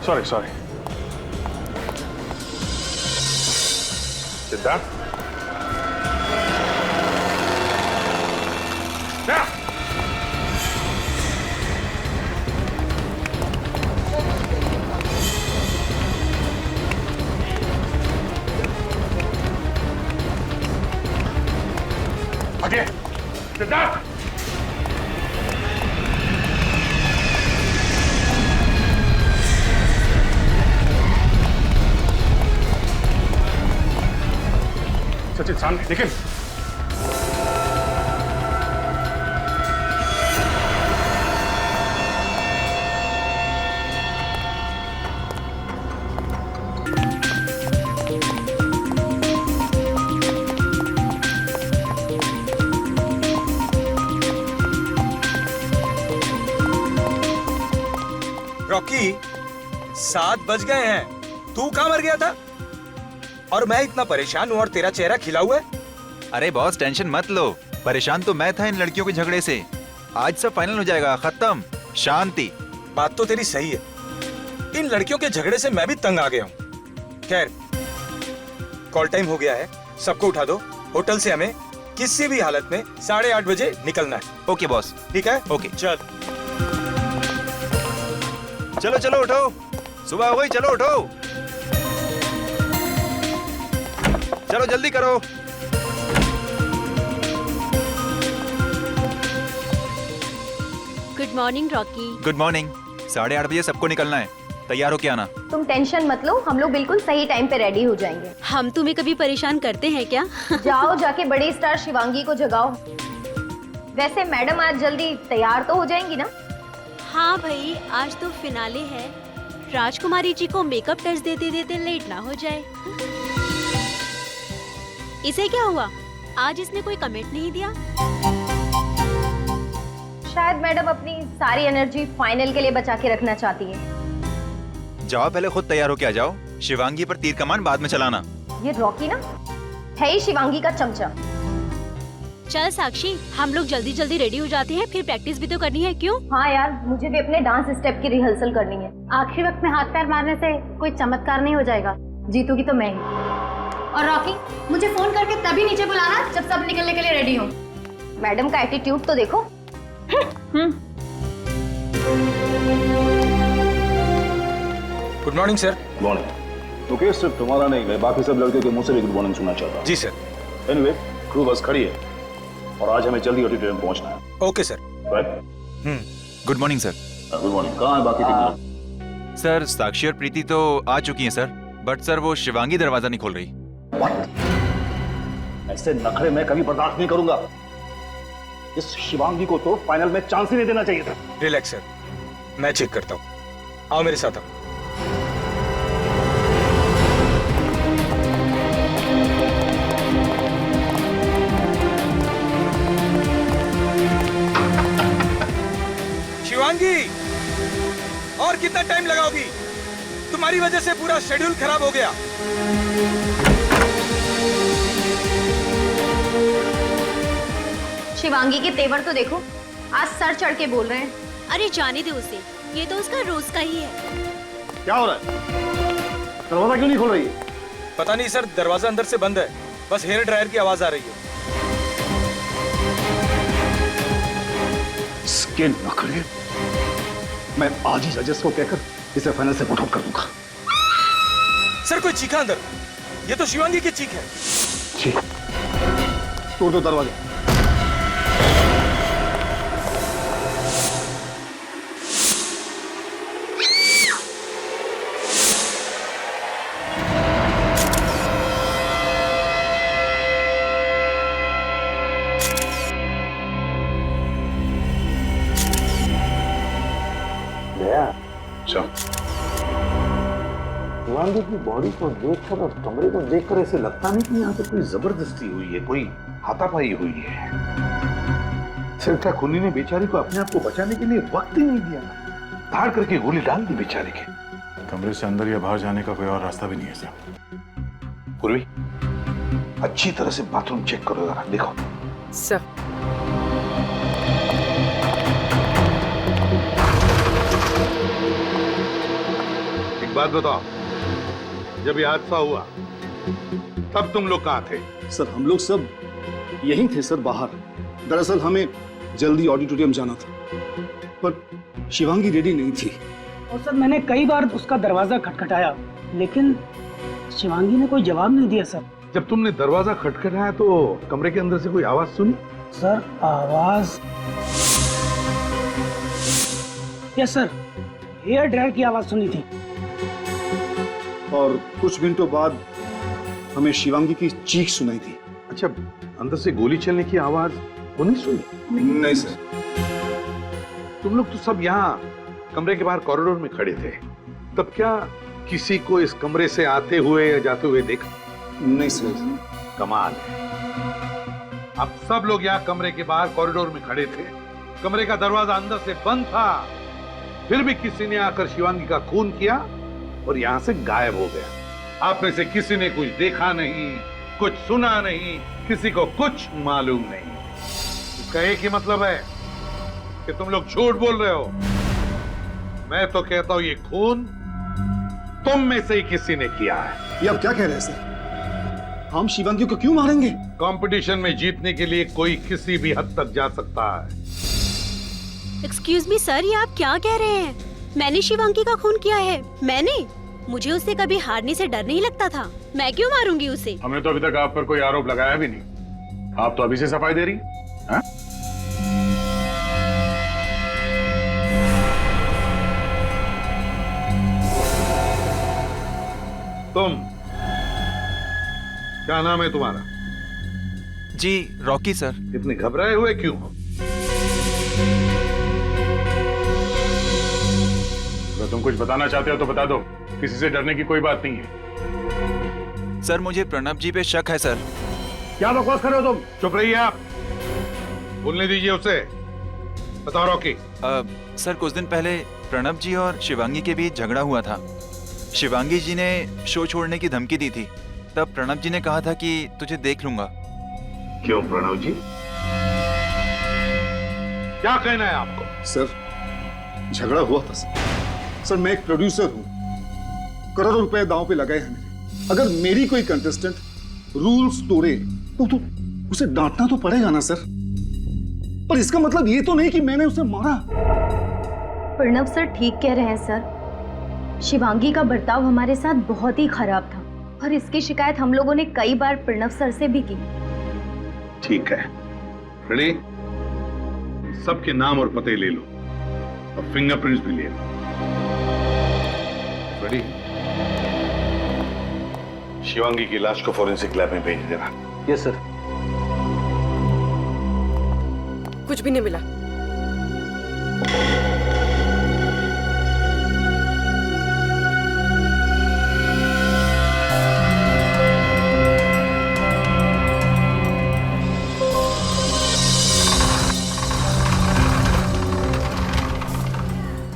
Sorry, sorry. Siddharth? Now! Okay. Siddharth! Sachin सामने देखें। Rocky, 7 बज गए हैं। तू कहाँ मर गया था? और मैं इतना परेशान हूँ और तेरा चेहरा खिला हुआ है। अरे बॉस टेंशन मत लो, परेशान तो मैं था इन लड़कियों के झगड़े से। आज सब फाइनल हो जाएगा, खत्म, शांति। बात तो तेरी सही है, इन लड़कियों के झगड़े से मैं भी तंग आ गया हूँ। खैर, कॉल टाइम हो गया है, सबको उठा दो। होटल से हमें किसी भी हालत में 8:30 बजे निकलना है। Okay boss. ठीक है? ओके। चल चलो चलो उठो, सुबह हो गई, चलो उठो, चलो जल्दी करो। Good morning Rocky. Good morning. 8:30 बजे सबको निकलना है, तैयार होके आना। तुम टेंशन मत लो, हम लोग बिल्कुल सही टाइम पे रेडी हो जाएंगे। हम तुम्हें कभी परेशान करते हैं क्या? जाओ जाके बड़ी स्टार शिवांगी को जगाओ। वैसे मैडम आज जल्दी तैयार तो हो जाएंगी ना? हाँ भाई, आज तो फिनाले है, राजकुमारी जी को मेकअप टच देते देते लेट ना हो जाए। इसे क्या हुआ? आज इसने कोई कमेंट नहीं दिया। शायद मैडम अपनी सारी एनर्जी फाइनल के लिए बचा के रखना चाहती है। जाओ पहले खुद तैयार होके आ जाओ, शिवांगी पर तीर कमान बाद में चलाना। ये रॉकी ना है ही शिवांगी का चमचा। चल साक्षी, हम लोग जल्दी जल्दी रेडी हो जाते हैं, फिर प्रैक्टिस भी तो करनी है। क्यों? हाँ यार, मुझे भी अपने डांस स्टेप की रिहर्सल करनी है। आखिरी वक्त में हाथ पैर मारने से कोई चमत्कार नहीं हो जाएगा। जीतूगी तो मैं ही। और रॉकी, मुझे फोन करके तभी नीचे बुलाना जब सब निकलने के लिए रेडी हो। मैडम का एटीट्यूड तो देखो। Good morning sir. Morning. Okay, सिर्फ तुम्हारा नहीं, मैं बाकी सब लड़के के मुंह से भी गुड मॉर्निंग सुनना चाहता हूँ। जी सर। एनीवे, क्रू बस खड़ी है और आज हमें जल्दी ऑडिटोरियम पहुंचना है। Okay sir. Right? Good morning sir. Good morning. कहाँ है बाकी टीम? सर साक्षी और प्रीति तो आ चुकी हैं सर, बट सर वो शिवांगी दरवाजा नहीं खोल रही। ऐसे नखरे मैं कभी बर्दाश्त नहीं करूंगा। इस शिवांगी को तो फाइनल में चांस ही नहीं देना चाहिए था। रिलैक्स सर, मैं चेक करता हूँ। आओ मेरे साथ आओ। शिवांगी, और कितना टाइम लगाओगी? तुम्हारी वजह से पूरा शेड्यूल खराब हो गया। शिवांगी के तेवर तो देखो, आज सर चढ़ के बोल रहे हैं। अरे जाने दे उसे, ये तो उसका रोज का ही है। क्या हो रहा है? दरवाजा क्यों नहीं खोल रही है? पता नहीं सर, दरवाजा अंदर से बंद है, बस हेयर ड्रायर की आवाज आ रही है। इसके नखरे मैं आज ही जजेस को कहकर इसे फाइनल से पुट आउट कर दूंगा। सर कोई चीखा अंदर, ये तो शिवांगी की चीख है। ठीक, तोड़ दो दरवाजा। शिवांगी की बॉडी को देखकर और कमरे को देखकर ऐसे लगता नहीं कि यहाँ पे कोई जबरदस्ती हुई है, कोई हाथापाई हुई है। सिर्फ खूनी ने बेचारी को अपने आप को बचाने के लिए वक्त ही नहीं दिया, धाड़ करके गोली डाल दी बेचारे के। कमरे से अंदर या बाहर जाने का कोई और रास्ता भी नहीं है सर। पूर्वी, अच्छी तरह से बाथरूम चेक करो जरा, देखो। सर बात बताओ, जब ये हादसा हुआ तब तुम लोग कहाँ थे? सर हम लोग सब यहीं थे सर, बाहर। दरअसल हमें जल्दी ऑडिटोरियम जाना था, पर शिवांगी रेडी नहीं थी। और सर मैंने कई बार उसका दरवाजा खटखटाया, लेकिन शिवांगी ने कोई जवाब नहीं दिया सर। जब तुमने दरवाजा खटखटाया तो कमरे के अंदर से कोई आवाज सुनी? सर आवाज, यस सर, हेयर ड्रायर की आवाज सुनी थी। और कुछ मिनटों बाद हमें शिवांगी की चीख सुनाई थी। अच्छा, अंदर से गोली चलने की आवाज वो नहीं सुनी? नहीं सर। तुम लोग तो सब यहाँ कमरे के बाहर कॉरिडोर में खड़े थे, तब क्या किसी को इस कमरे से आते हुए या जाते हुए देखा? नहीं सर। कमाल है, अब सब लोग यहाँ कमरे के बाहर कॉरिडोर में खड़े थे, कमरे का दरवाजा अंदर से बंद था, फिर भी किसी ने आकर शिवांगी का खून किया और यहाँ से गायब हो गया। आप में से किसी ने कुछ देखा नहीं, कुछ सुना नहीं, किसी को कुछ मालूम नहीं। इसका एक ही मतलब है कि तुम लोग झूठ बोल रहे हो। मैं तो कहता हूं ये खून तुम में से ही किसी ने किया है। ये आप क्या कह रहे हैं सर? हम शिवांगी को क्यों मारेंगे? कंपटीशन में जीतने के लिए कोई किसी भी हद तक जा सकता है। एक्सक्यूज मी सर, ये आप क्या कह रहे हैं? मैंने शिवांगी का खून किया है? मैंने? मुझे उससे कभी हारने से डर नहीं लगता था। मैं क्यों मारूंगी उसे? हमने तो अभी तक आप पर कोई आरोप लगाया भी नहीं, आप तो अभी से सफाई दे रही हैं? तुम, क्या नाम है तुम्हारा? जी रॉकी सर। इतने घबराए हुए क्यों हो? अगर तुम कुछ बताना चाहते हो तो बता दो, किसी से डरने की कोई बात नहीं है। सर मुझे प्रणब जी पे शक है सर। क्या बकवास कर रहे हो तुम? चुप रहिए आप, बोलने दीजिए उसे। बताओ रॉकी। सर कुछ दिन पहले प्रणब जी और शिवांगी के बीच झगड़ा हुआ था। शिवांगी जी ने शो छोड़ने की धमकी दी थी, तब प्रणब जी ने कहा था कि तुझे देख लूंगा। क्यों प्रणव जी, क्या कहना है आपको? सर झगड़ा हुआ था सर। सर मैं एक प्रोड्यूसर हूं, करोड़ों रुपए दांव पे लगाए हैं। अगर मेरी कोई कंटेस्टेंट रूल्स तोड़े तो उसे डांटना तो पड़ेगा ना सर। पर इसका मतलब ये तो नहीं कि मैंने उसे मारा। प्रणव सर ठीक कह रहे हैं सर, शिवांगी का बर्ताव हमारे साथ बहुत ही खराब था और इसकी शिकायत हम लोगों ने कई बार प्रणव सर से भी की। ठीक है, रेडी? सबके नाम और पते ले लो और फिंगरप्रिंट्स भी ले लो। रेडी? शिवांगी की लाश को फॉरेंसिक लैब में भेज देना। Yes sir. कुछ भी नहीं मिला।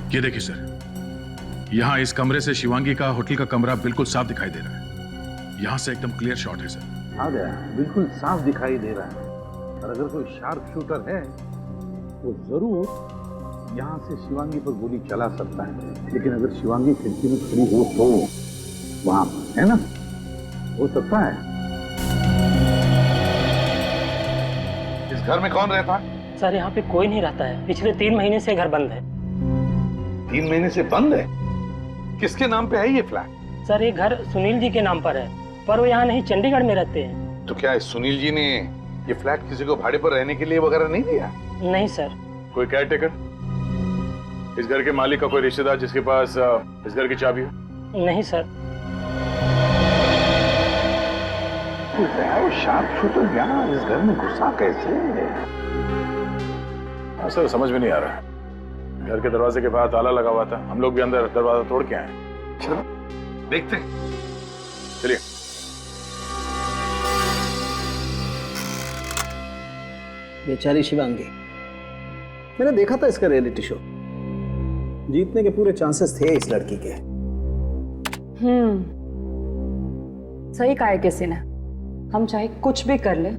ये देखिए सर, यहाँ इस कमरे से शिवांगी का होटल का कमरा बिल्कुल साफ दिखाई दे रहा है। यहाँ से एकदम क्लियर शॉट है सर। आ गया, बिल्कुल साफ दिखाई दे रहा है। और अगर कोई शार्प शूटर है तो जरूर यहाँ से शिवांगी पर गोली चला सकता है। लेकिन अगर शिवांगी खिड़की में खड़ी हो तो वहां पर, है ना, हो सकता है। इस घर में कौन रहता है? सर यहाँ पे कोई नहीं रहता है, पिछले 3 महीने से घर बंद है। 3 महीने से बंद है? किसके नाम पे है ये फ्लैट? सर ये घर सुनील जी के नाम पर है, पर वो यहाँ नहीं, चंडीगढ़ में रहते हैं। तो क्या सुनील जी ने ये फ्लैट किसी को भाड़े पर रहने के लिए वगैरह नहीं दिया? नहीं सर। कोई केयर टेकर, इस घर के मालिक का कोई रिश्तेदार जिसके पास इस घर की चाबी हो? नहीं सर। वो शार्प शूटर यहाँ इस घर में घुसा कैसे? हाँ सर, समझ में नहीं आ रहा। घर के दरवाजे के बाहर ताला लगा हुआ था, हम लोग भी अंदर दरवाजा तोड़ के आए। चलो देखते हैं। चलिए। बेचारी शिवांगी, मैंने देखा था इसका रियलिटी शो। जीतने के पूरे चांसेस थे इस लड़की के। सही कहा है किसी ने, हम चाहे कुछ भी कर ले,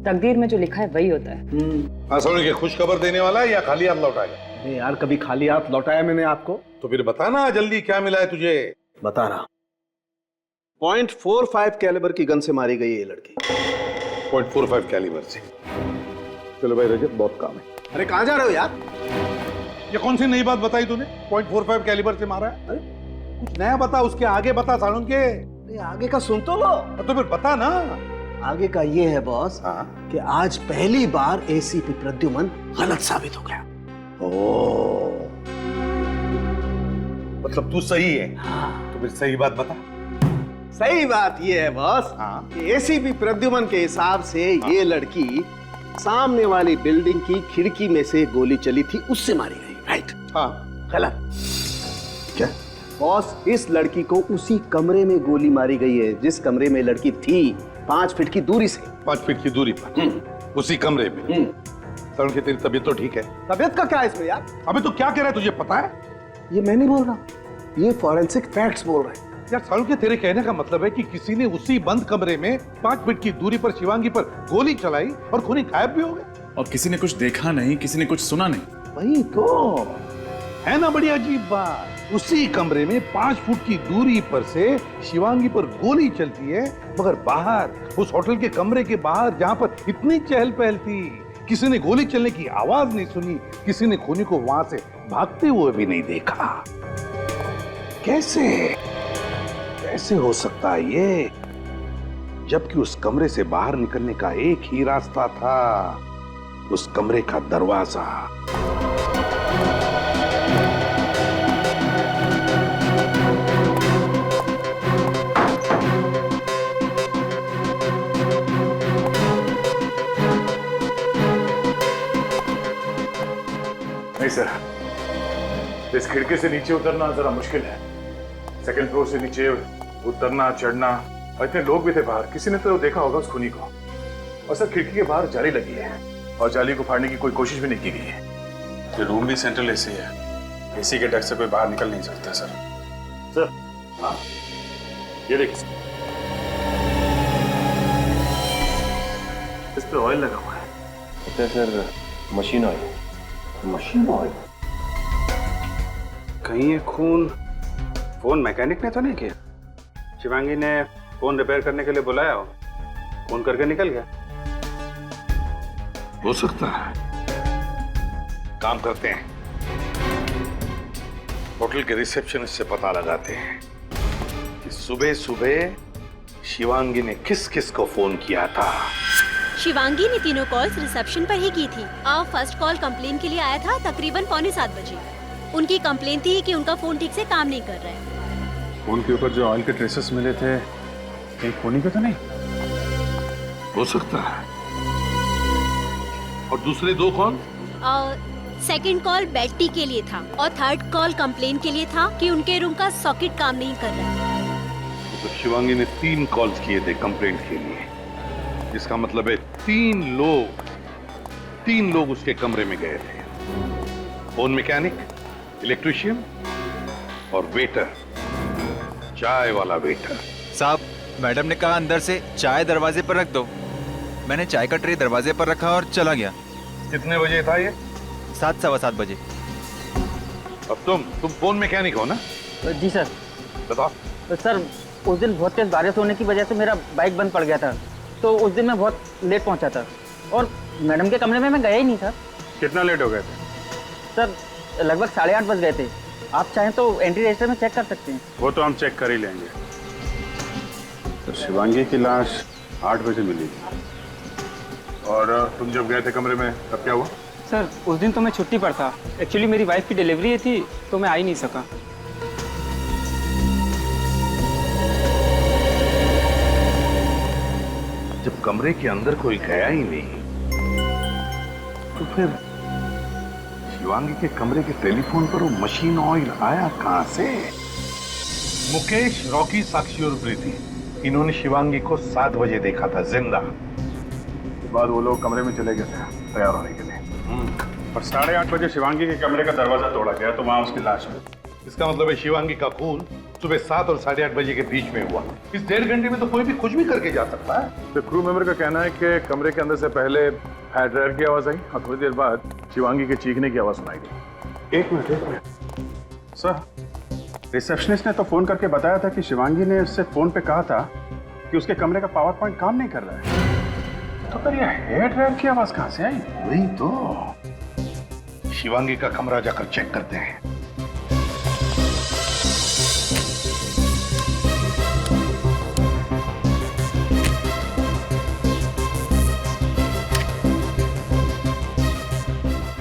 तकदीर में जो लिखा है वही होता है। सुन के खुश खबर देने वाला है या खाली हाथ लौटाएगा? अरे यार, कभी खाली हाथ लौटाया मैंने आपको? तो फिर बता ना जल्दी, क्या मिला है तुझे? बता रहा। 0.45 कैलिबर की गन से मारी गई है ये लड़की। 0.45 कैलिबर से। चलो भाई रजत, बहुत काम है। अरे कहाँ जा रहे हो यार? ये कौन सी नई बात बताई तूने? 0.45 कैलिबर से मारा है? अरे कुछ नया बता, उसके आगे बता सालून के। अरे आगे का सुन तो लो। तो फिर बता ना। आगे का ये है बॉस कि आज पहली बार एसीपी प्रद्युमन गलत साबित हो गया। ओ, मतलब तू सही है। तो फिर सही बात बता। सही बात ये है बॉस कि एसीपी प्रद्युमन के हिसाब से ये लड़की सामने वाली बिल्डिंग की खिड़की में से गोली चली थी, उससे मारी गई। राइट? हाँ। गलत। क्या बॉस? इस लड़की को उसी कमरे में गोली मारी गई है जिस कमरे में लड़की थी, 5 फीट की दूरी से। 5 फीट की दूरी पर उसी कमरे में। सालून की तेरी तबीयत तो ठीक है? तबीयत का क्या है इसमें यार? अबे तो क्या कह रहा है, तुझे पता है? ये मैं नहीं बोल रहा, ये फॉरेंसिक फैक्ट्स बोल रहे हैं। यार सालून के तेरे कहने का मतलब है कि किसी ने उसी बंद कमरे में 5 फीट की दूरी पर शिवांगी पर गोली चलाई और खूनी गायब भी हो गए। और किसी ने कुछ देखा नहीं, किसी ने कुछ सुना नहीं। वही तो है ना, बड़ी अजीब बात। उसी कमरे में 5 फुट की दूरी पर से शिवांगी पर गोली चलती है, मगर बाहर उस होटल के कमरे के बाहर जहां पर इतनी चहल पहल थी, किसी ने गोली चलने की आवाज नहीं सुनी, किसी ने खूनी को वहां से भागते हुए भी नहीं देखा। कैसे कैसे हो सकता है ये, जबकि उस कमरे से बाहर निकलने का एक ही रास्ता था, उस कमरे का दरवाजा। नहीं सर, इस खिड़की से नीचे उतरना जरा मुश्किल है। सेकंड फ्लोर से नीचे उतरना चढ़ना, और इतने लोग भी थे बाहर, किसी ने तो देखा होगा उस खूनी को। और सर खिड़की के बाहर जाली लगी है और जाली को फाड़ने की कोई कोशिश भी नहीं की गई है। ये रूम भी सेंट्रल एसी है, एसी के डर से कोई बाहर निकल नहीं सकता सर। सर हाँ, ये देखिए, इस पे ऑयल लगा हुआ है। Sir machine oil. Machine oil? कहीं ये खून फोन मैकेनिक ने तो नहीं किया? शिवांगी ने फोन रिपेयर करने के लिए बुलाया हो, फोन करके निकल गया। हो सकता है। काम करते हैं, होटल के रिसेप्शनिस्ट से पता लगाते हैं कि सुबह सुबह शिवांगी ने किस किस को फोन किया था। शिवांगी ने तीनों कॉल्स रिसेप्शन पर ही की थी। फर्स्ट कॉल कंप्लेन के लिए आया था तकरीबन 6:45 बजे। उनकी कंप्लेन थी कि उनका फोन ठीक से काम नहीं कर रहा है। फोन के ऊपर जो ऑयल के ट्रेसेस मिले थे, कहीं खूनी के तो नहीं? हो सकता है। और दूसरे 2 कॉल? सेकंड कॉल बेटी के लिए था और थर्ड कॉल कंप्लेन के लिए था कि उनके रूम का सॉकेट काम नहीं कर रहा है। तो शिवांगी ने 3 कॉल्स किए थे कंप्लेंट के लिए, जिसका मतलब है 3 लोग उसके कमरे में गए थे। फोन मैकेनिक, इलेक्ट्रिशियन और वेटर, चाय वाला वेटर। साहब, मैडम ने कहा अंदर से चाय दरवाजे पर रख दो। मैंने चाय का ट्रे दरवाजे पर रखा और चला गया। कितने बजे था ये? 7, सवा 7 बजे। अब तुम फोन मैकेनिक हो ना? जी सर। बताओ। तो सर उस दिन बहुत तेज बारिश होने की वजह से मेरा बाइक बंद पड़ गया था, तो उस दिन मैं बहुत लेट पहुंचा था और मैडम के कमरे में मैं गया ही नहीं था। कितना लेट हो गए थे? सर लगभग 8:30 बज गए थे। आप चाहें तो एंट्री रजिस्टर में चेक कर सकते हैं। वो तो हम चेक कर ही लेंगे। तो शिवांगी की लाश 8 बजे मिली और तुम जब गए थे कमरे में तब क्या हुआ? सर उस दिन तो मैं छुट्टी पर था। एक्चुअली मेरी वाइफ की डिलीवरी थी तो मैं आ ही नहीं सका। जब कमरे के अंदर कोई गया ही नहीं, तो फिर शिवांगी के कमरे के टेलीफोन पर वो मशीन ऑयल आया कहां से? मुकेश, रॉकी, साक्षी और प्रीति, इन्होंने शिवांगी को 7 बजे देखा था जिंदा। उसके बाद वो लोग कमरे में चले गए थे तैयार होने के लिए, और 8:30 बजे शिवांगी के कमरे का दरवाजा तोड़ा गया तो वहां उसकी लाश मिली। इसका मतलब है शिवांगी का खून सुबह 7 और 8:30 बजे के बीच में हुआ। इस 1.5 घंटे में तो कोई भी कुछ भी करके जा सकता है। तो क्रू मेंबर का कहना है कि कमरे के अंदर से पहले हेयर ड्रायर की आवाज आई और थोड़ी देर बाद शिवांगी के चीखने की आवाज सुनाई दी। एक मिनट सर, रिसेप्शनिस्ट ने तो फोन करके बताया था कि शिवांगी ने उससे फोन पे कहा था कि उसके कमरे का पावर पॉइंट काम नहीं कर रहा है। तो फिर ये हेयर ड्रायर की आवाज कहां से आई? वही तो, शिवांगी का कमरा जाकर चेक करते हैं।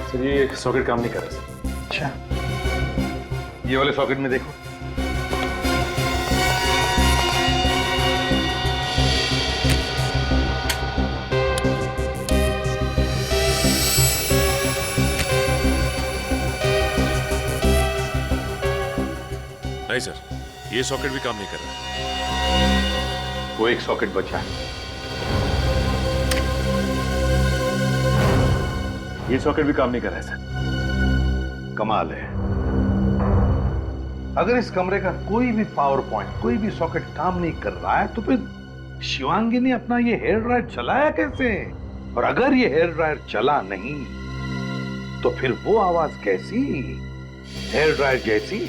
सर ये सॉकेट काम नहीं कर रहा सर। अच्छा, ये वाले सॉकेट में देखो। नहीं सर, ये सॉकेट भी काम नहीं कर रहा। वो एक सॉकेट बचा है। ये सॉकेट भी काम नहीं कर रहा है सर। कमाल है, अगर इस कमरे का कोई भी पावर पॉइंट, कोई भी सॉकेट काम नहीं कर रहा है तो फिर शिवांगी ने अपना ये हेयर ड्रायर चलाया कैसे? और अगर ये हेयर ड्रायर चला नहीं तो फिर वो आवाज कैसी, हेयर ड्रायर जैसी,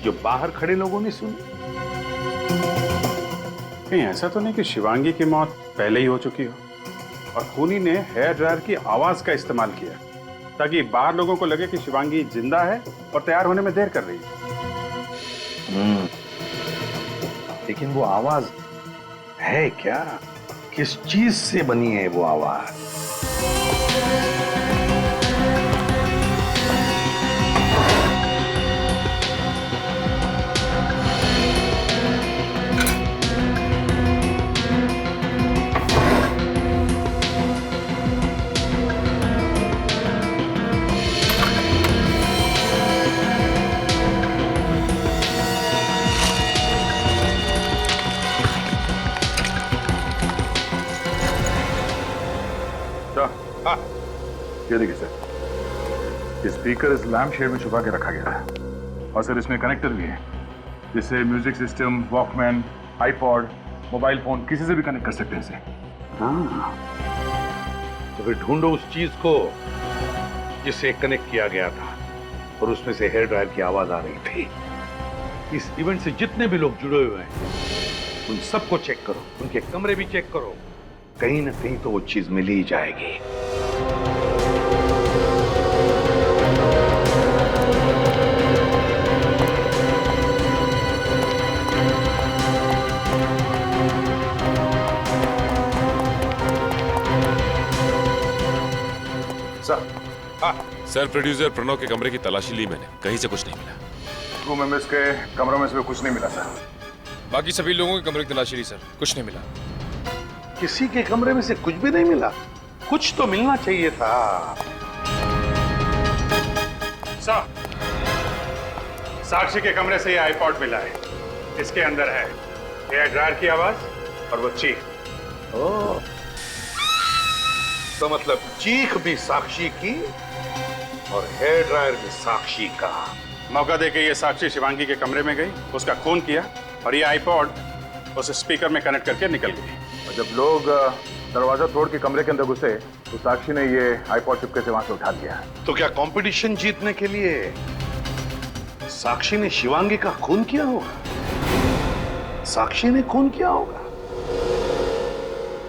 जो बाहर खड़े लोगों ने सुनी? कहीं ऐसा तो नहीं कि शिवांगी की मौत पहले ही हो चुकी हो और खूनी ने हेयर ड्रायर की आवाज का इस्तेमाल किया ताकि बाहर लोगों को लगे कि शिवांगी जिंदा है और तैयार होने में देर कर रही है। लेकिन वो आवाज है क्या? किस चीज से बनी है वो आवाज? ये देखिए सर, ये स्पीकर इस लैम्प शेड में छुपा के रखा गया है और सर इसमें कनेक्टर भी है जिससे music system, Walkman, iPod, mobile phone किसी से भी कनेक्ट कर सकते हैं इसे। हाँ, तो फिर ढूंढो उस चीज को जिससे कनेक्ट किया गया था और उसमें से हेयर ड्रायर की आवाज आ रही थी। इस इवेंट से जितने भी लोग जुड़े हुए हैं उन सबको चेक करो, उनके कमरे भी चेक करो, कहीं ना कहीं तो वो चीज मिल ही जाएगी। सर, प्रोड्यूसर प्रणव के कमरे की तलाशी ली मैंने, कहीं से कुछ नहीं मिला। क्रू मेंबर्स के कमरों में से कुछ नहीं मिला सर। बाकी सभी लोगों के कमरे की तलाशी ली सर, कुछ नहीं मिला। किसी के कमरे में से कुछ भी नहीं मिला? कुछ तो मिलना चाहिए था। सर, साक्षी के कमरे से ये आईपॉड मिला है। इसके अंदर है हेयर ड्रायर की आवाज और वो चीख। ओह, तो मतलब चीख भी साक्षी की और हेयर ड्रायर भी साक्षी का। मौका देके ये साक्षी शिवांगी के कमरे में गई, उसका खून किया और ये आईपॉड उस स्पीकर में कनेक्ट करके निकल गई। और जब लोग दरवाजा तोड़ के कमरे के अंदर घुसे तो साक्षी ने ये आईपॉड चुपके से वहां से उठा लिया। तो क्या कंपटीशन जीतने के लिए साक्षी ने शिवांगी का खून किया होगा? साक्षी ने खून किया होगा?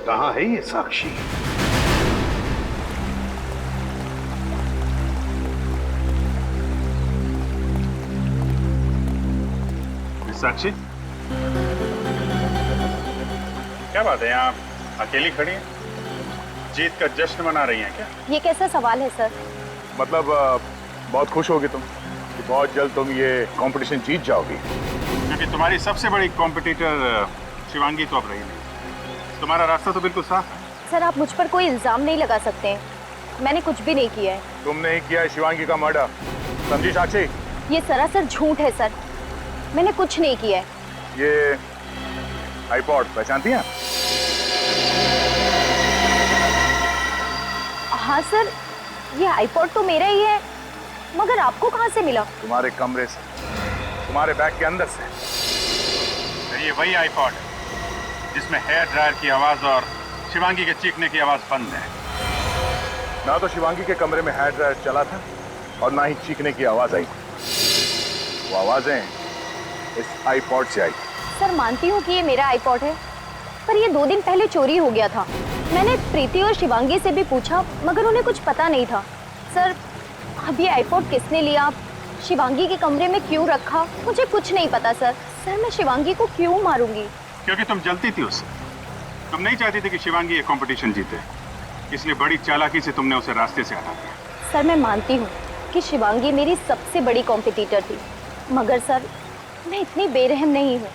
कहां है ये साक्षी? साक्षी, क्या बात है, यहाँ अकेली खड़ी हैं? जीत का जश्न मना रही हैं क्या? ये कैसा सवाल है सर? मतलब बहुत खुश होगी तुम कि बहुत जल्द तुम ये कंपटीशन जीत जाओगी। क्योंकि तुम्हारी सबसे बड़ी कॉम्पिटिटर शिवांगी तो अब रही नहीं। तुम्हारा रास्ता तो बिल्कुल साफ है। सर, आप मुझ पर कोई इल्जाम नहीं लगा सकते हैं। मैंने कुछ भी नहीं किया है। तुमने ही किया है शिवांगी का मर्डर, समझी साक्षी? ये सरासर झूठ है सर, मैंने कुछ नहीं किया है। ये आईपॉड पहचानती हैं? हाँ सर, ये आईपॉड तो मेरा ही है, मगर आपको कहाँ से मिला? तुम्हारे कमरे से, तुम्हारे बैग के अंदर से। तो ये वही आईपॉड है जिसमें हेयर ड्रायर की आवाज और शिवांगी के चीखने की आवाज बंद है। ना तो शिवांगी के कमरे में हेयर ड्रायर चला था और ना ही चीखने की आवाज आई। वो आवाजें इस आईपॉड से आई। सर मानती हूँ कि ये मेरा आईपॉड है, पर ये 2 दिन पहले चोरी हो गया था। मैंने प्रीति और शिवांगी से भी पूछा, मगर उन्हें कुछ पता नहीं था। सर अब ये आईपॉड किसने लिया, शिवांगी के कमरे में क्यों रखा, मुझे कुछ नहीं पता सर। सर मैं शिवांगी को क्यों मारूंगी? क्योंकि तुम जलती थी उससे। तुम नहीं चाहती थी कि शिवांगी ये कंपटीशन जीते, इसलिए बड़ी चालाकी से तुमने उसे रास्ते से हटा दिया। सर मैं मानती हूँ कि शिवांगी मेरी सबसे बड़ी कॉम्पिटिटर थी, मगर सर मैं इतनी बेरहम नहीं हूँ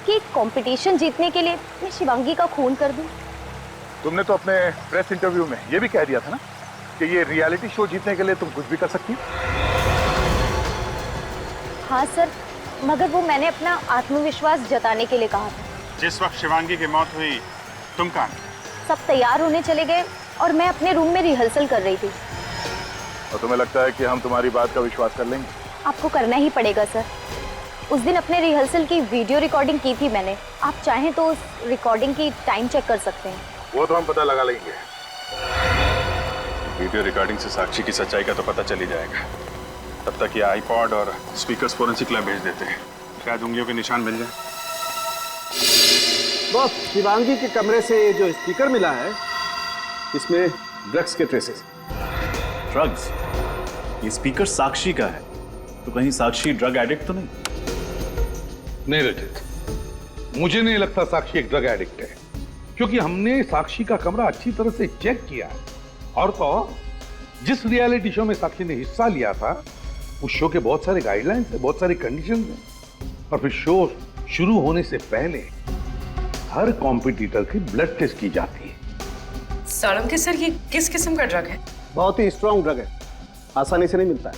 कि कंपटीशन जीतने के लिए मैं शिवांगी का खून कर दूँ। तुमने तो अपने प्रेस इंटरव्यू में ये भी कह दिया था ना कि ये रियलिटी शो जीतने के लिए तुम कुछ भी कर सकती हो। हाँ सर, मगर वो मैंने अपना आत्मविश्वास जताने के लिए कहा था। जिस वक्त शिवांगी की मौत हुई तुम कहाँ थे? सब तैयार होने चले गए और मैं अपने रूम में रिहर्सल कर रही थी। और तुम्हें लगता है कि हम तुम्हारी बात का विश्वास कर लेंगे? आपको करना ही पड़ेगा सर। उस दिन अपने रिहर्सल की वीडियो रिकॉर्डिंग की थी मैंने, आप चाहें तो उस रिकॉर्डिंग की टाइम चेक कर सकते हैं। वो तो हम पता लगा लेंगे। वीडियो रिकॉर्डिंग से साक्षी की सच्चाई का तो पता चल ही जाएगा। तब तक ये आईपॉड और स्पीकर्स फोरेंसिक लैब भेज देते हैं, शायद उंगलियों के निशान मिल जाए। बॉस, शिवांगी के कमरे से जो स्पीकर मिला है इसमें ड्रग्स के ट्रेसेस। ड्रग्स? ये स्पीकर साक्षी का है, तो कहीं साक्षी ड्रग एडिक्ट तो नहीं? नहीं रजत, मुझे नहीं लगता साक्षी एक ड्रग एडिक्ट है, क्योंकि हमने साक्षी का कमरा अच्छी तरह से चेक किया है। और तो जिस रियलिटी शो में साक्षी ने हिस्सा लिया था, उस शो के बहुत सारे गाइडलाइंस है, बहुत सारे कंडीशंस हैं। और फिर शो शुरू होने से पहले हर कॉम्पिटिटर की ब्लड टेस्ट की जाती है। सोलंकी सर, ये किस किस्म का ड्रग है? बहुत ही स्ट्रॉन्ग ड्रग है, आसानी से नहीं मिलता है।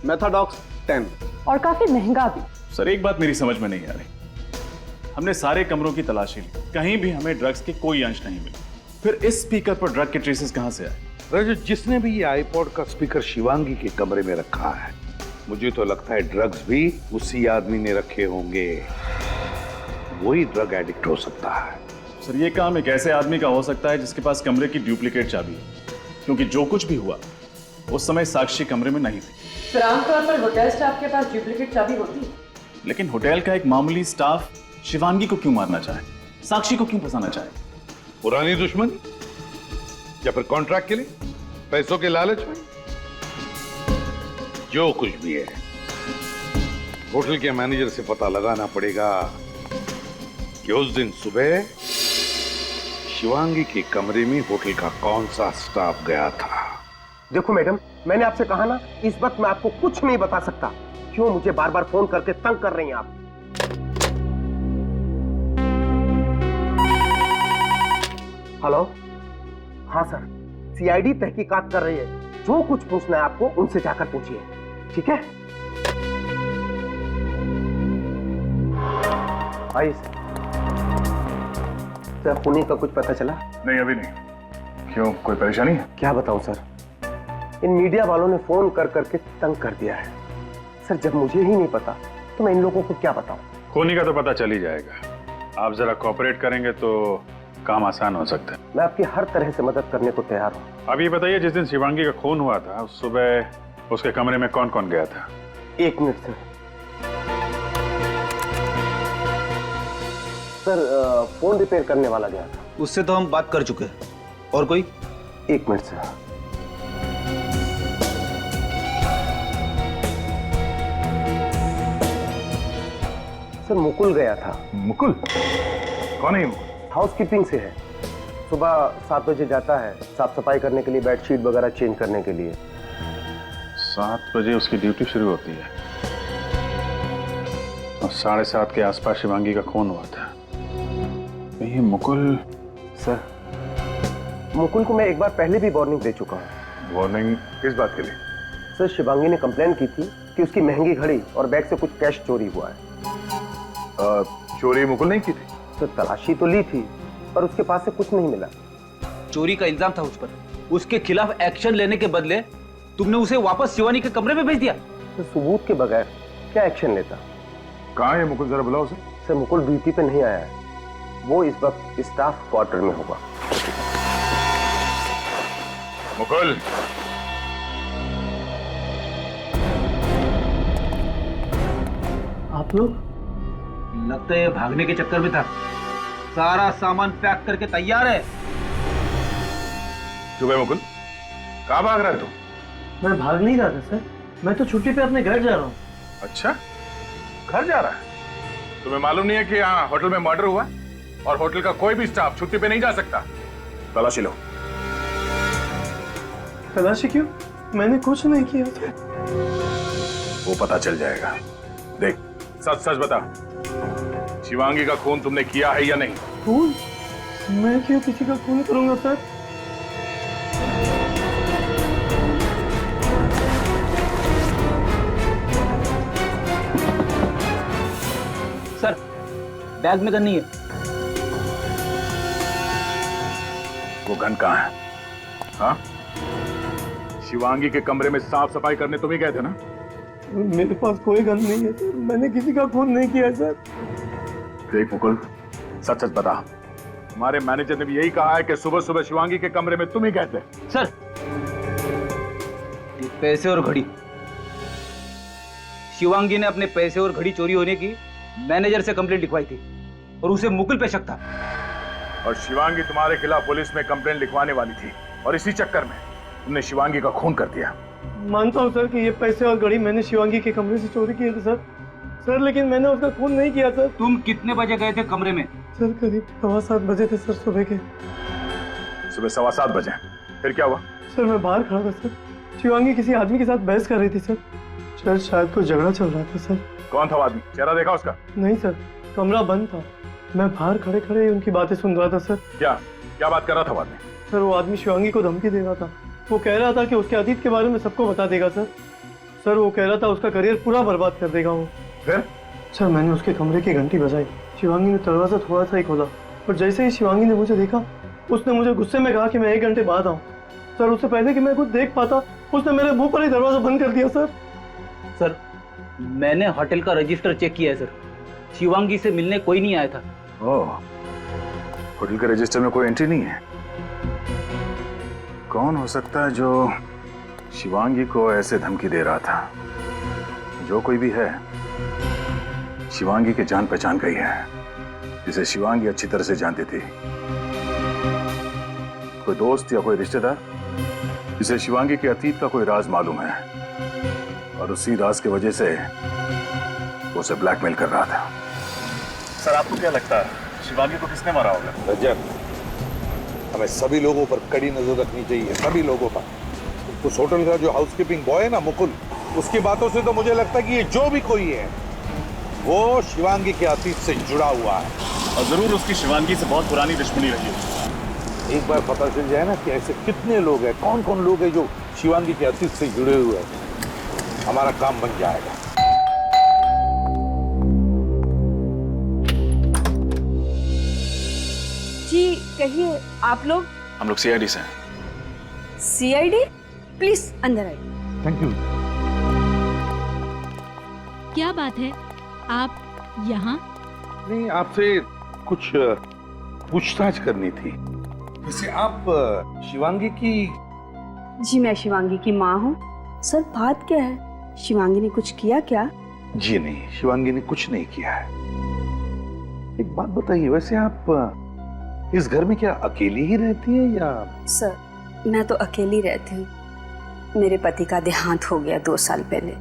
मेथाडॉक्स 10 और काफी महंगा भी। सर एक बात मेरी समझ में नहीं आ रही, हमने सारे कमरों की तलाशी ली, कहीं भी हमें ड्रग्स के कोई अंश नहीं मिले, फिर इस स्पीकर पर ड्रग के ट्रेसेस कहां से आए? रजत, जिसने भी ये आईपॉड का स्पीकर शिवांगी के कमरे में रखा है, मुझे तो लगता है ड्रग्स भी उसी आदमी ने रखे होंगे। वही ड्रग एडिक्ट हो सकता है। सर ये काम एक ऐसे आदमी का हो सकता है जिसके पास कमरे की डुप्लीकेट चाबी है, क्योंकि जो कुछ भी हुआ उस समय साक्षी कमरे में नहीं थी। सर आमतौर पर होटल स्टाफ के पास डुप्लीकेट चाबी होती है, लेकिन होटल का एक मामूली स्टाफ शिवांगी को क्यों मारना चाहे, साक्षी को क्यों फंसाना चाहे? पुरानी दुश्मनी या फिर कॉन्ट्रैक्ट के लिए, पैसों के लालच में? जो कुछ भी है, होटल के मैनेजर से पता लगाना पड़ेगा कि उस दिन सुबह शिवांगी के कमरे में होटल का कौन सा स्टाफ गया था। देखो मैडम, मैंने आपसे कहा ना, इस वक्त मैं आपको कुछ नहीं बता सकता। क्यों मुझे बार बार फोन करके तंग कर रही हैं आप? हेलो, हाँ सर, सीआईडी तहकीकात कर रही है। जो कुछ पूछना है आपको उनसे जाकर पूछिए, ठीक है? आइए सर, खूनी का कुछ पता चला? नहीं, अभी नहीं। क्यों, कोई परेशानी है? क्या बताऊं सर, इन मीडिया वालों ने फोन कर करके तंग कर दिया है। सर जब मुझे ही नहीं पता तो मैं इन लोगों को क्या बताऊं? खूनी का तो पता चल ही जाएगा। आप जरा कोऑपरेट करेंगे तो काम आसान हो सकता है। मैं आपकी हर तरह से मदद करने को तैयार हूँ। अब ये बताइए, जिस दिन शिवांगी का खून हुआ था उस सुबह उसके कमरे में कौन कौन गया था? 1 minute sir. Sir phone repair करने वाला गया था। उससे तो हम बात कर चुके हैं। और कोई? 1 मिनट सर। सर मुकुल गया था। मुकुल? कौन है मुकुल? हाउसकीपिंग से है। सुबह 7 बजे जाता है, साफ सफाई करने के लिए, बेडशीट वगैरह चेंज करने के लिए। 7 बजे उसकी ड्यूटी शुरू होती है और 7:30 के आसपास शिवांगी का खून हुआ था। ये मुकुल? सर मुकुल को मैं एक बार पहले भी वार्निंग दे चुका हूँ। वार्निंग किस बात के लिए? सर शिवांगी ने कंप्लेन की थी कि उसकी महंगी घड़ी और बैग से कुछ कैश चोरी हुआ है। चोरी मुकुल नहीं की थी? सर तलाशी तो ली थी पर उसके पास से कुछ नहीं मिला। चोरी का इल्जाम था उस पर, उसके खिलाफ एक्शन लेने के बदले तुमने उसे वापस शिवानी के कमरे में भेज दिया। तो सबूत के बगैर क्या एक्शन लेता? कहाँ है मुकुल, जरा बुलाओ उसे। सर मुकुल ड्यूटी पे नहीं आया है, वो इस वक्त स्टाफ क्वार्टर में होगा। मुकुल, आप लोग? लगता है ये भागने के चक्कर में था। सारा सामान पैक करके तैयार है। क्यों बे मुकुल, कहाँ भाग रहा है तू? मैं भाग नहीं रहा था सर, मैं तो छुट्टी पे अपने घर जा रहा हूँ। अच्छा, घर जा रहा है? तुम्हें मालूम नहीं है कि यहाँ होटल में मर्डर हुआ और होटल का कोई भी स्टाफ छुट्टी पे नहीं जा सकता? तलाशी लो। तलाशी क्यों? मैंने कुछ नहीं किया। वो पता चल जाएगा। देख, सच सच बता, शिवांगी का खून तुमने किया है या नहीं? खून? मैं क्यों किसी का खून करूंगा सर? सर, बैग में गन नहीं है। वो गन कहाँ है? हाँ? शिवांगी के कमरे में साफ सफाई करने तुम ही गए थे ना? मेरे पास कोई गन नहीं है सर, मैंने किसी का खून नहीं किया सर। देख मुकुल, सच सच बता। हमारे मैनेजर ने भी यही कहा है कि सुबह सुबह शिवांगी के कमरे में तुम ही गए थे। सर, ये पैसे और घड़ी, शिवांगी ने अपने पैसे और घड़ी चोरी होने की मैनेजर से कंप्लेंट लिखवाई थी और उसे मुकुल पे शक था। और शिवांगी तुम्हारे खिलाफ पुलिस में कंप्लेंट लिखवाने वाली थी और इसी चक्कर में तुमने शिवांगी का खून कर दिया। मानता हूँ सर कि ये पैसे और घड़ी मैंने शिवांगी के कमरे से चोरी किए थे सर, लेकिन मैंने उसका खून नहीं किया सर। तुम कितने बजे गए थे कमरे में? सर करीब 7:15 बजे थे सर, सुबह के। सुबह 7:15 बजे? फिर क्या हुआ? सर मैं बाहर खड़ा था सर, शिवांगी किसी आदमी के साथ बहस कर रही थी सर। सर शायद कोई झगड़ा चल रहा था सर। कौन था वो आदमी? चेहरा देखा उसका? नहीं सर, कमरा बंद था, मैं बाहर खड़े खड़े उनकी बातें सुन रहा था सर। क्या बात कर रहा था वो आदमी? सर वो आदमी शिवांगी को धमकी दे रहा था। वो कह रहा था कि उसके अतीत के बारे में सबको बता देगा सर। सर वो कह रहा था उसका करियर पूरा बर्बाद कर देगा वो। फिर? सर मैंने उसके कमरे की घंटी बजाई, शिवांगी ने दरवाजा थोड़ा सा ही खोला और जैसे ही शिवांगी ने मुझे देखा, उसने मुझे गुस्से में कहा कि मैं 1 घंटे बाद आऊँ। सर उससे पहले कि मैं कुछ देख पाता, उसने मेरे मुंह पर ही दरवाजा बंद कर दिया सर। सर मैंने होटल का रजिस्टर चेक किया है सर, शिवांगी से मिलने कोई नहीं आया था। ओह, होटल के रजिस्टर में कोई एंट्री नहीं है। कौन हो सकता है जो शिवांगी को ऐसे धमकी दे रहा था? जो कोई भी है, शिवांगी के जान पहचान का ही है, जिसे शिवांगी अच्छी तरह से जानती थी। कोई दोस्त या कोई रिश्तेदार जिसे शिवांगी के अतीत का कोई राज मालूम है और उसी राज की वजह से वो उसे ब्लैकमेल कर रहा था। सर आपको क्या लगता है शिवांगी को किसने मारा होगा? रजत, हमें सभी लोगों पर कड़ी नजर रखनी चाहिए, सभी लोगों पर। उस होटल का जो हाउसकीपिंग बॉय है ना मुकुल, उसकी बातों से तो मुझे लगता है कि ये जो भी कोई है वो शिवांगी के अतीत से जुड़ा हुआ है और जरूर उसकी शिवांगी से बहुत पुरानी दुश्मनी रही है। एक बार पता चल जाए ना कि ऐसे कितने लोग हैं, कौन कौन लोग हैं जो शिवांगी के अतीत से जुड़े हुए हैं, हमारा काम बन जाएगा। जी कहिए, आप लोग? हम लोग सीआईडी से हैं। सीआईडी? प्लीज अंदर आइए। Thank you. क्या बात है, आप यहाँ? नहीं, आपसे कुछ पूछताछ करनी थी। वैसे आप शिवांगी की? जी मैं शिवांगी की माँ हूँ। सर बात क्या है, शिवांगी ने कुछ किया क्या? जी नहीं, शिवांगी ने कुछ नहीं किया है। एक बात बताइए, वैसे आप इस घर में क्या अकेली ही रहती है या? सर मैं तो अकेली रहती हूँ। मेरे पति का देहांत हो गया 2 साल पहले।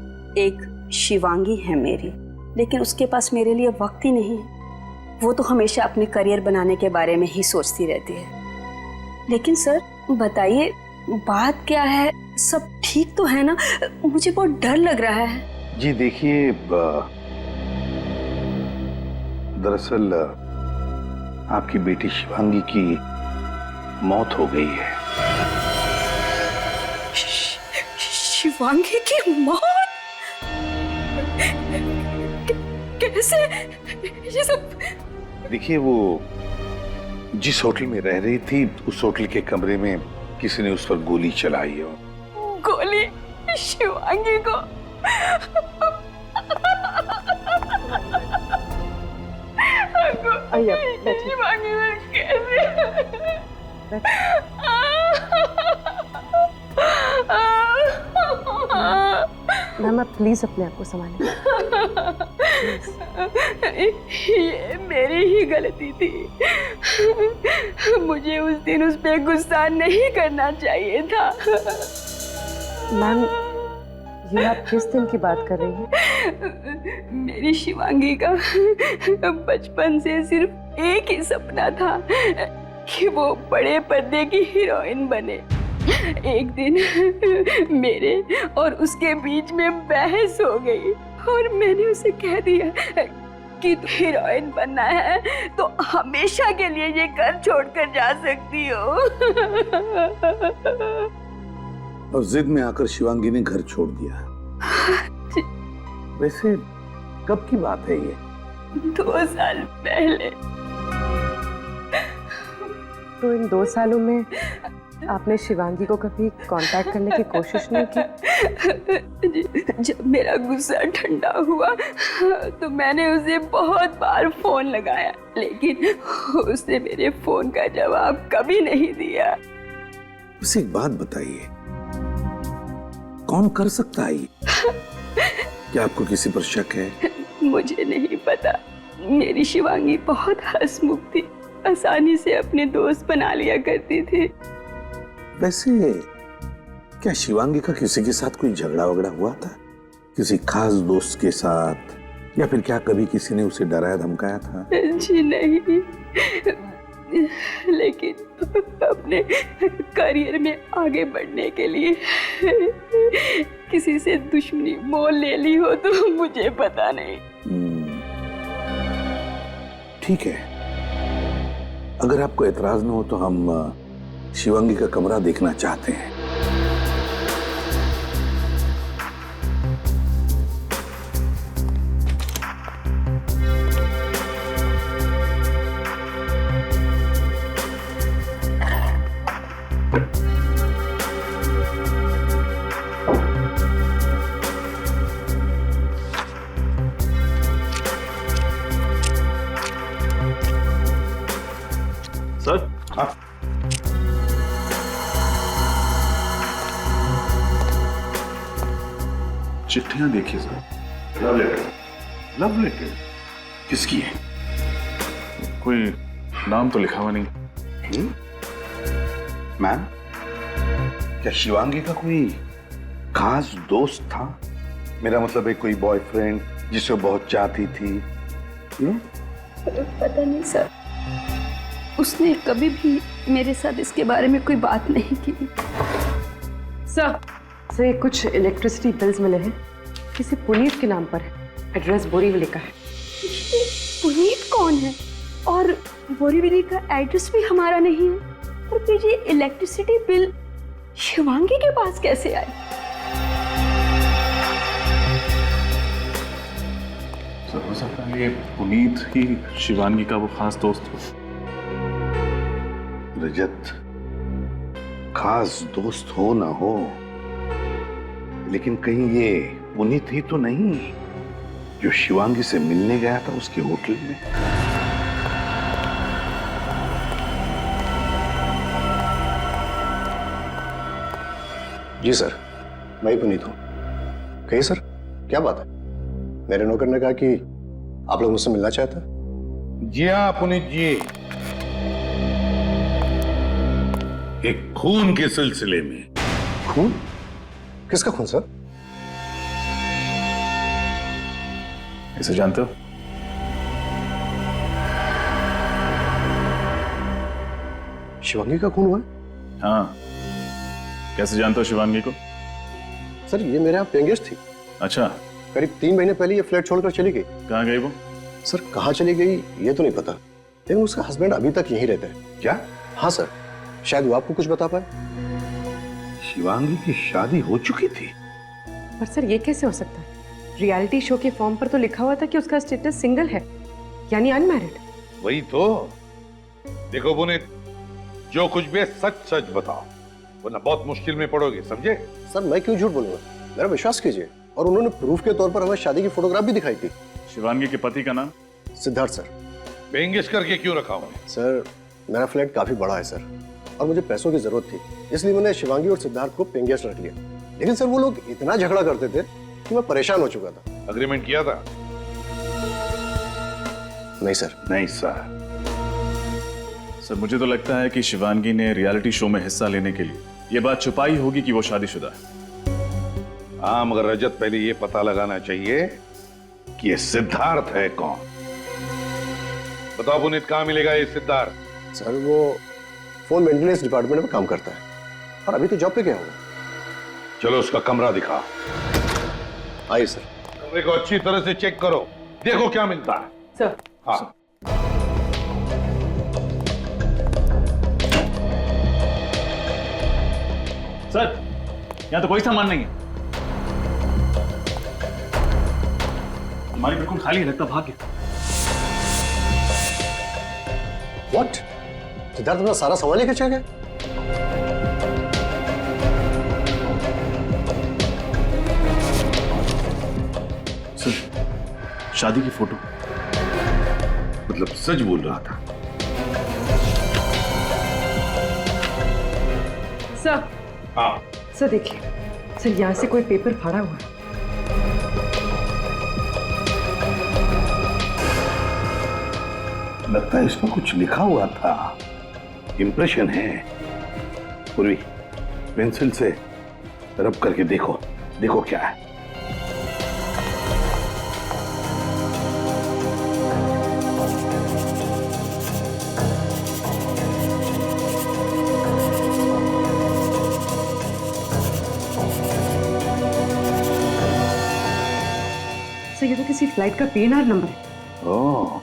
एक शिवांगी है मेरी, लेकिन उसके पास मेरे लिए वक्त ही नहीं है। वो तो हमेशा अपने करियर बनाने के बारे में ही सोचती रहती है। लेकिन सर बताइए बात क्या है, सब ठीक तो है ना? मुझे बहुत डर लग रहा है। जी देखिए, दरअसल आपकी बेटी शिवांगी की मौत हो गई है। शिवांगी की मौत? कैसे ये सब? देखिए, वो जिस होटल में रह रही थी, उस होटल के कमरे में किसी ने उस पर गोली चलाई हो। गोली शिवांगी को? शिवांगी में कैसे? मैम आप प्लीज अपने आप को संभालिए। ये मेरी ही गलती थी। मुझे उस दिन उस पे गुस्सा नहीं करना चाहिए था। मैम, ये आप किस दिन की बात कर रही हैं? मेरी शिवांगी का बचपन से सिर्फ एक ही सपना था कि वो बड़े पर्दे की हीरोइन बने। एक दिन मेरे और उसके बीच में बहस हो गई और मैंने उसे कह दिया कि तू हीरोइन बनना है तो हमेशा के लिए ये घर छोड़कर जा सकती हो। और जिद में आकर शिवांगी ने घर छोड़ दिया। वैसे कब की बात है ये? 2 साल पहले। तो इन 2 सालों में आपने शिवांगी को कभी कांटेक्ट करने की कोशिश नहीं की? जब मेरा गुस्सा ठंडा हुआ तो मैंने उसे बहुत बार फोन लगाया, लेकिन उसने मेरे फोन का जवाब कभी नहीं दिया। बस एक बात बताइए, कौन कर सकता है ये? क्या आपको किसी पर शक है? मुझे नहीं पता। मेरी शिवांगी बहुत हंसमुख थी, आसानी से अपने दोस्त बना लिया करती थी। वैसे क्या शिवांगी का किसी के साथ कोई झगड़ा वगड़ा हुआ था? किसी खास दोस्त के साथ, या फिर क्या कभी किसी ने उसे डराया धमकाया था? जी नहीं, लेकिन अपने करियर में आगे बढ़ने के लिए किसी से दुश्मनी मोल ले ली हो तो मुझे पता नहीं। ठीक है, अगर आपको एतराज न हो तो हम शिवांगी का कमरा देखना चाहते हैं। सर, हाँ, चिट्ठियां देखिए sir. Love letter. Love letter किसकी है? कोई नाम तो लिखा हुआ नहीं। मैम, क्या शिवांगी का कोई खास दोस्त था? मेरा मतलब है कोई बॉयफ्रेंड जिसे वो बहुत चाहती थी? पता नहीं सर, उसने कभी भी मेरे साथ इसके बारे में कोई बात नहीं की। सर, कुछ इलेक्ट्रिसिटी बिल्स मिले हैं, किसी पुनीत के नाम पर है, एड्रेस बोरीवली का है। पुनीत कौन है? और बोरीवली का एड्रेस भी हमारा नहीं है, और फिर ये इलेक्ट्रिसिटी बिल शिवांगी के पास कैसे आए? सर, हो सकता है ये पुनीत ही शिवांगी का वो खास दोस्त हो। रजत, खास दोस्त हो ना हो, लेकिन कहीं ये पुनीत ही तो नहीं जो शिवांगी से मिलने गया था उसके होटल में? जी सर, मैं ही पुनीत हूं। कहिए सर, क्या बात है? मेरे नौकर ने कहा कि आप लोग मुझसे मिलना चाहते हैं। जी हाँ पुनीत जी, एक खून के सिलसिले में। खून? किसका खून सर? इसे जानते हो? शिवांगी का खून हुआ है? हाँ। कैसे जानते हो शिवांगी को? सर, ये मेरे यहाँ पेंगेस्ट थी। अच्छा। करीब 3 महीने पहले ये फ्लैट छोड़कर चली गई। कहाँ गई वो? सर, कहाँ चली गई ये तो नहीं पता, लेकिन उसका हस्बैंड अभी तक यहीं रहता है। क्या? हाँ सर, शायद वो आपको कुछ बता पाए। शिवांगी की शादी हो चुकी थी? पर सर, ये कैसे हो सकता है? रियलिटी शो के फॉर्म पर तो लिखा हुआ था कि उसका स्टेटस सिंगल है, यानी अनमैरिड। वही तो। देखो पुनीत, जो कुछ भी है सच सच बताओ, वरना बहुत मुश्किल में पड़ोगे, समझे? सर, मैं क्यों झूठ बोलूंगा, मेरा विश्वास कीजिए। और उन्होंने प्रूफ के तौर पर हमें शादी की फोटोग्राफ भी दिखाई थी। शिवांगी के पति का नाम? सिद्धार्थ सर। पेंगेश करके क्यों रखा हुआ? सर, मेरा फ्लैट काफी बड़ा है सर, और मुझे पैसों की जरूरत थी, इसलिए मैंने शिवांगी और सिद्धार्थ को पेंगेस्ट रख लिया। लेकिन सर, वो लोग इतना झगड़ा करते थे कि मैं परेशान हो चुका था। अग्रीमेंट किया था? नहीं सर। नहीं सर। सर मुझे तो लगता है कि शिवांगी ने रियलिटी शो में हिस्सा लेने के लिए ये बात छुपाई होगी कि वो शादीशुदा है। हाँ, मगर रजत पहले ये पता लगाना चाहिए कि ये सिद्धार्थ है कौन। बताओ पुनीत, कहाँ मिलेगा ये सिद्धार्थ? सर वो फोन मेंटेनेंस डिपार्टमेंट में काम करता है और अभी तो जॉब पे गया होगा। चलो उसका कमरा दिखाओ। आइए सर। कमरे को अच्छी तरह से चेक करो, देखो क्या मिलता है। सर। हाँ। सर यहाँ तो कोई सामान नहीं है। हमारी बिल्कुल खाली है, लगता भाग गया। What? सिद्धार्थ अपना सारा सामान लेकर चला गया? सर शादी की फोटो। मतलब सच बोल रहा था? सर। हाँ। सर देखिए, सर यहाँ से कोई पेपर फाड़ा हुआ है। लगता है इसमें कुछ लिखा हुआ था। इंप्रेशन है। पूर्वी, पेंसिल से रब करके देखो, देखो क्या है। सर ये तो किसी फ्लाइट का PNR नंबर है। ओह,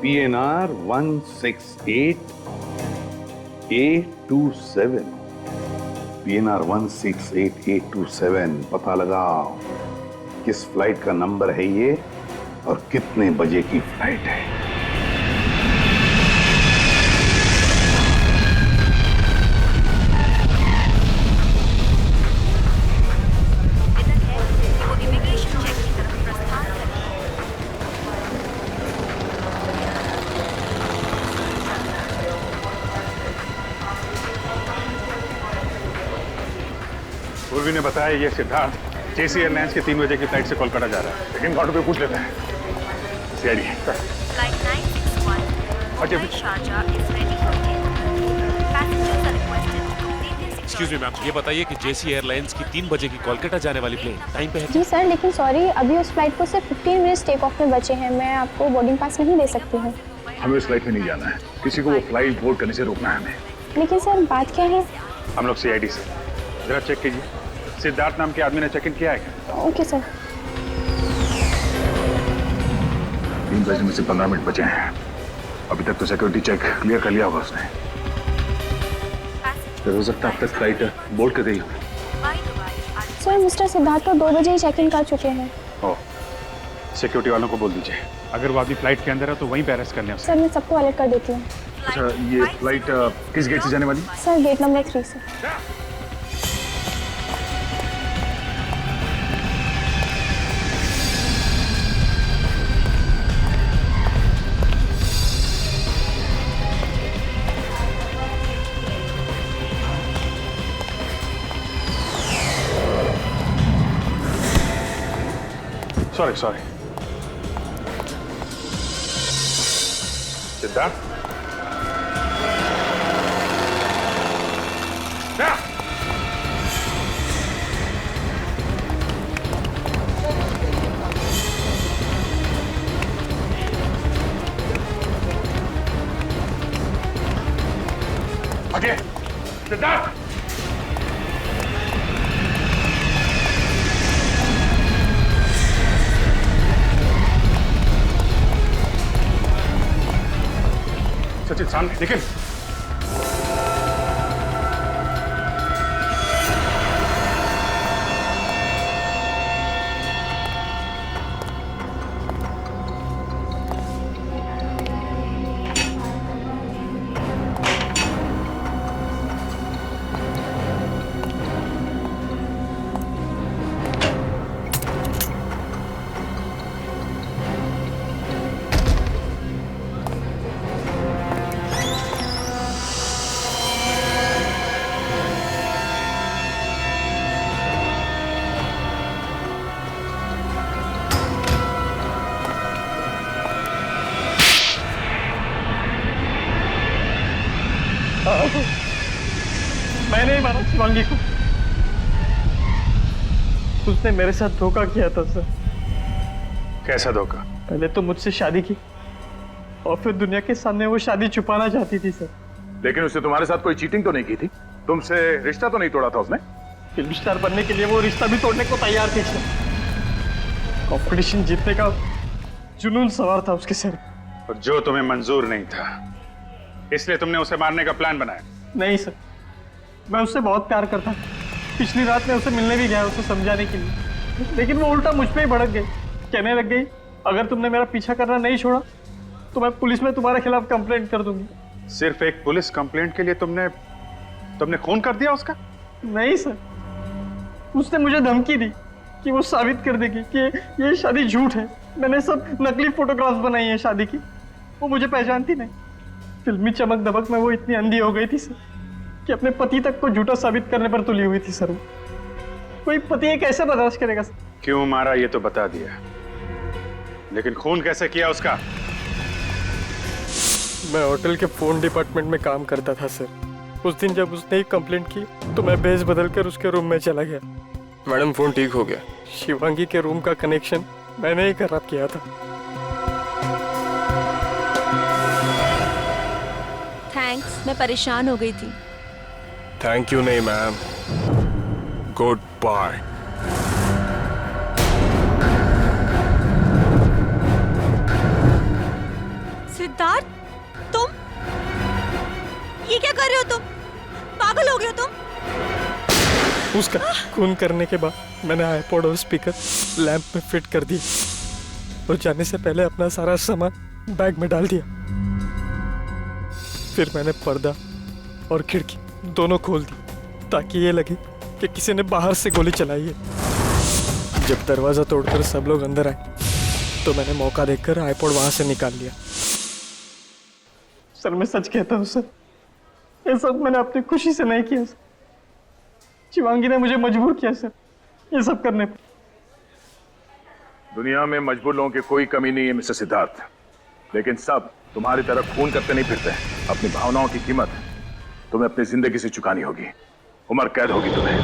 PNR 168 827। PNR 168 827। पता लगाओ किस फ्लाइट का नंबर है ये और कितने बजे की फ्लाइट है। पूर्वी ने बताया ये सिद्धार्थ JC एयरलाइंस के 3 बजे की फ्लाइट से कोलकाता जा रहा है। लेकिन काउंटर पे पूछ लेते हैं। सीआईडी। Flight 961 अच्छा। Sharjah is ready for takeoff. Passengers are requested to complete their excuse me ma'am, ये बताइए कि JC एयरलाइंस की 3 बजे की कोलकाता जाने वाली प्लेन टाइम पे है? जी सर, लेकिन सॉरी, अभी उस फ्लाइट को सिर्फ 15 मिनट्स टेक ऑफ में बचे हैं। मैं आपको बोर्डिंग पास नहीं दे सकती हूँ। हमें उस फ्लाइट में नहीं जाना है। किसी को वो फ्लाइट बोर्ड करने से रोकना है हमें। लेकिन सर बात क्या है? हम लोग CID से। जरा चेक कीजिए, सिद्धार्थ नाम के आदमी ने चेक इन किया है क्या? Okay sir. 3 बजे में से 15 मिनट बचे हैं। अभी तक तो सिक्योरिटी चेक क्लियर कर लिया होगा उसने। हो सकता है अब तक फ्लाइट बोर्ड कर गई हो। सर मिस्टर सिद्धार्थ तो 2 बजे ही चेक इन कर चुके हैं। ओह, सिक्योरिटी वालों को बोल दीजिए अगर वो आदमी फ्लाइट के अंदर है तो वहीं पे अरेस्ट कर लें उसे। सर मैं सबको अलर्ट कर देती हूँ। अच्छा, ये फ्लाइट किस गेट से जाने वाली? सर गेट नंबर 3 से। सॉरी सिद्धार्थ, आगे सिद्धार्थ। सचिन सामने निकल। उसने मेरे साथ धोखा किया था सर। कैसा धोखा? पहले तो मुझसे शादी की और फिर दुनिया के सामने वो शादी छुपाना चाहती थी सर। लेकिन उसने तुम्हारे साथ कोई चीटिंग तो नहीं की थी? तुमसे रिश्ता तो नहीं तोड़ा था उसने? फिल्म स्टार बनने के लिए वो रिश्ता भी तोड़ने को तैयार थी सर। कंपटीशन जीतने का जुनून सवार था उसके सर। और जो तुम्हें मंजूर नहीं था, इसलिए तुमने उसे मारने का प्लान बनाया? नहीं सर, मैं उससे बहुत प्यार करता। पिछली रात मैं उसे मिलने भी गया उसे समझाने के लिए, लेकिन वो उल्टा मुझ पे ही भड़क गई। कहने लग गई, अगर तुमने मेरा पीछा करना नहीं छोड़ा तो मैं पुलिस में तुम्हारे खिलाफ कंप्लेंट कर दूंगी। सिर्फ एक पुलिस कंप्लेंट के लिए तुमने खून कर दिया उसका? नहीं सर, उसने मुझे धमकी दी कि वो साबित कर देगी कि ये शादी झूठ है। मैंने सब नकली फोटोग्राफ्स बनाई है शादी की। वो मुझे पहचानती नहीं। फिल्मी चमक दमक में वो इतनी अंधी हो गई थी सर कि अपने पति तक को झूठा साबित करने पर तुली हुई थी सर। कोई पति ये कैसे बर्दाश्त करेगा सर? क्यों मारा ये तो बता दिया, लेकिन खून कैसे किया उसका? मैं होटल के फोन डिपार्टमेंट में काम करता था सर। उस दिन जब उसने एक कंप्लेंट की तो मैं भेस बदल कर उसके रूम में चला गया। मैडम फोन ठीक हो गया। शिवांगी के रूम का कनेक्शन मैंने ही खराब किया था। थैंक्स, मैं परेशान हो गई थी। थैंक यू नहीं मैम, गुड बाय। सिद्धार्थ, तुम ये क्या कर रहे हो? तुम पागल हो गए हो तुम? उसका खून करने के बाद मैंने आईपॉड और स्पीकर लैंप में फिट कर दिए और जाने से पहले अपना सारा सामान बैग में डाल दिया। फिर मैंने पर्दा और खिड़की दोनों खोल दी ताकि ये लगे कि किसी ने बाहर से गोली चलाई है। जब दरवाजा तोड़कर सब लोग अंदर आए तो मैंने मौका देखकर आईपॉड वहां से निकाल लिया। सर मैं सच कहता हूँ सर, ये सब मैंने अपनी खुशी से नहीं किया सर। शिवांगी ने मुझे मजबूर किया सर ये सब करने पर। दुनिया में मजबूर लोगों की कोई कमी नहीं है मिस्टर सिद्धार्थ, लेकिन सब तुम्हारी तरह खून करते नहीं फिरते। अपनी भावनाओं की कीमत तुम्हें अपनी जिंदगी से चुकानी होगी। उम्र कैद होगी तुम्हें।